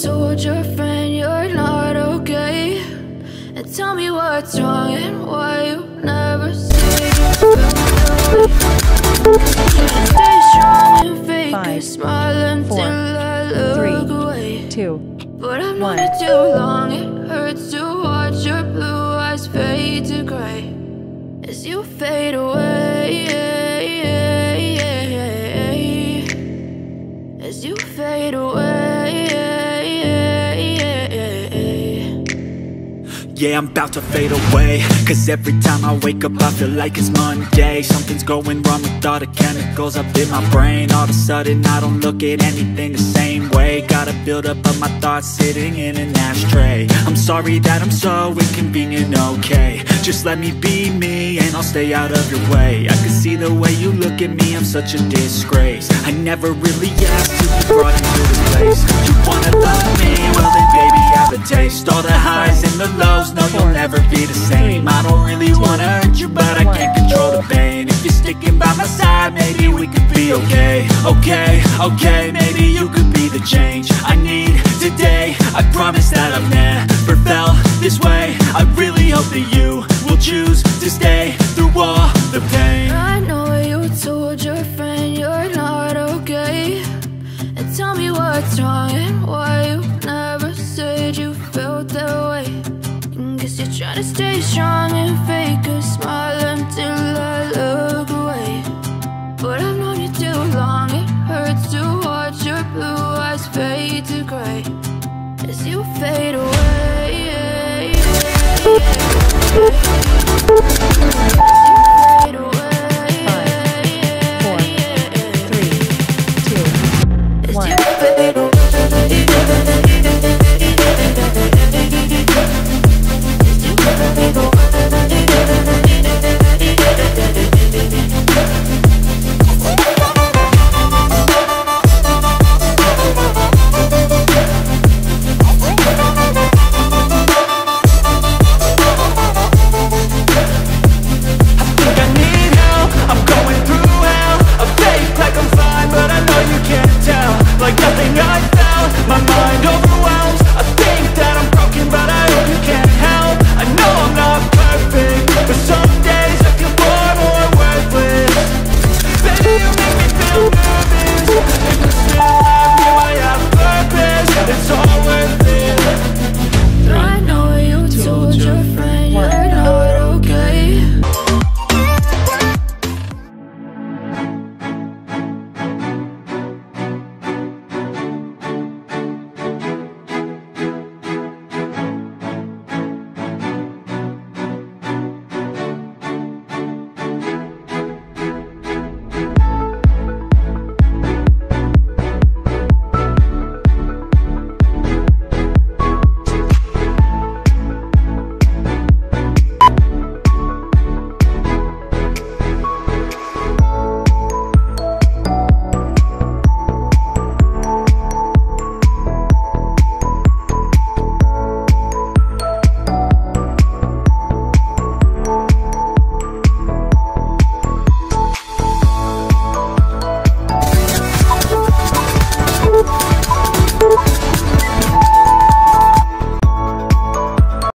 told your friend you're not okay? And tell me what's wrong and why you never say you felt that way. Should've stayed strong and fake a smile until I look away. 2, but I've known it too long. It hurts to watch your blue eyes fade to gray as you fade away. As you fade away. Yeah, I'm about to fade away, cause every time I wake up I feel like it's Monday. Something's going wrong with all the chemicals up in my brain. All of a sudden I don't look at anything the same way. Got a buildup of my thoughts sitting in an ashtray. I'm sorry that I'm so inconvenient, okay? Just let me be me and I'll stay out of your way. I can see the way you look at me, I'm such a disgrace. I never really asked to be brought into this place. You wanna love me? Well then baby, have a taste. All the highs and the lows, no, you'll never be the same. I don't really wanna hurt you, but I can't control the pain. If you're sticking by my side, maybe we could be okay. Okay, maybe you could be the change I need today. I promise that I've never felt this way. I really hope that you will choose to stay through all the pain. I know you told your friend you're not okay. And tell me what's wrong and why you never said you felt that way. Guess you're trying to stay strong and fake a smile until I look away. But I've known you too long. It hurts to watch your blue eyes fade to gray as you fade away.